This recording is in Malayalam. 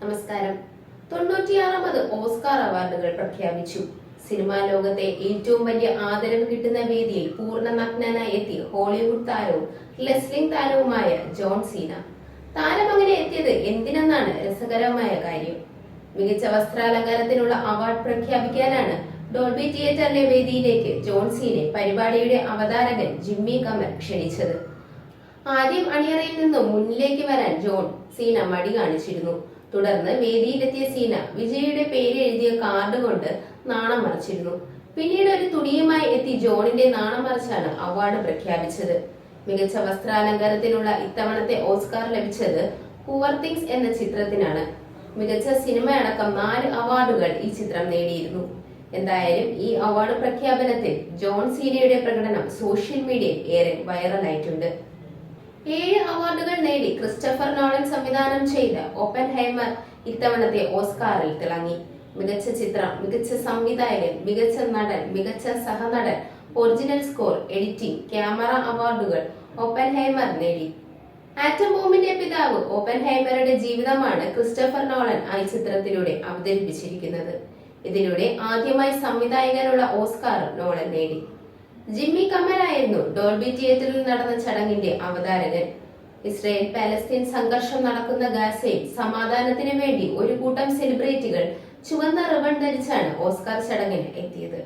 നമസ്കാരം. 96ാമത് ഓസ്കാർ അവാർഡുകൾ പ്രഖ്യാപിച്ചു. സിനിമാ ലോകത്തെ ഏറ്റവും വലിയ ആദരവ് കിട്ടുന്ന വേദിയിൽ പൂർണ്ണ നഗ്നനായി എത്തി ഹോളിവുഡ് താരവും ലെസ്ലിംഗ് താരവുമായ ജോൺ സീന. താരം അങ്ങനെ എത്തിയത് എന്തിനെന്നാണ് രസകരമായ കാര്യം. മികച്ച വസ്ത്രാലങ്കാരത്തിനുള്ള അവാർഡ് പ്രഖ്യാപിക്കാനാണ് ഡോൾബി തിയേറ്ററിലെ വേദിയിലേക്ക് ജോൺ സീനെ പരിപാടിയുടെ അവതാരകൻ ജിമ്മി കമ്മൽ ക്ഷണിച്ചത്. ആദ്യം അണിയറയിൽ നിന്നും മുന്നിലേക്ക് വരാൻ ജോൺ സീന മടി കാണിച്ചിരുന്നു. തുടർന്ന് വേദിയിലെത്തിയ സീന വിജയിയുടെ പേര് എഴുതിയ കാർഡ് കൊണ്ട് നാണം മറച്ചിരുന്നു. പിന്നീട് ഒരു തുണിയുമായി എത്തി ജോണിന്റെ നാണം മറച്ചാണ് അവാർഡ് പ്രഖ്യാപിച്ചത്. മികച്ച വസ്ത്രാലങ്കാരത്തിനുള്ള ഇത്തവണത്തെ ഓസ്കാർ ലഭിച്ചത് പൂവർ തിങ്സ് എന്ന ചിത്രത്തിനാണ്. മികച്ച സിനിമയടക്കം 4 അവാർഡുകൾ ഈ ചിത്രം നേടിയിരുന്നു. എന്തായാലും ഈ അവാർഡ് പ്രഖ്യാപനത്തിൽ ജോൺ സീനയുടെ പ്രകടനം സോഷ്യൽ മീഡിയയിൽ ഏറെ വൈറലായിട്ടുണ്ട്. 7 അവാർഡുകൾ നേടി ക്രിസ്റ്റഫർ നോളൻ സംവിധാനം ചെയ്ത ഓപ്പൻഹൈമർ ഇത്തവണത്തെ ഓസ്കാറിൽ തിളങ്ങി. മികച്ച ചിത്രം, മികച്ച സംവിധായകൻ, മികച്ച നടൻ, മികച്ച സഹനടൻ, ഒറിജിനൽ സ്കോർ, എഡിറ്റിംഗ്, ക്യാമറ അവാർഡുകൾ ഓപ്പൻഹൈമർ നേടി. ആറ്റം ബോംബിന്റെ പിതാവ് ഓപ്പൻഹൈമറുടെ ജീവിതമാണ് ക്രിസ്റ്റഫർ നോളൻ ഈ ചിത്രത്തിലൂടെ അവതരിപ്പിച്ചിരിക്കുന്നത്. ഇതിലൂടെ ആദ്യമായി സംവിധായകനുള്ള ഓസ്കാർ നോളൻ നേടി. ജിമ്മി കമ്മലായിരുന്നു ഡോൾബി തിയേറ്ററിൽ നടന്ന ചടങ്ങിന്റെ അവതാരകൻ. ഇസ്രായേൽ പാലസ്തീൻ സംഘർഷം നടക്കുന്ന ഗാസയിൽ സമാധാനത്തിന് വേണ്ടി ഒരു കൂട്ടം സെലിബ്രിറ്റികൾ ചുവന്ന റിബൺ ധരിച്ചാണ് ഓസ്കാർ ചടങ്ങിന് എത്തിയത്.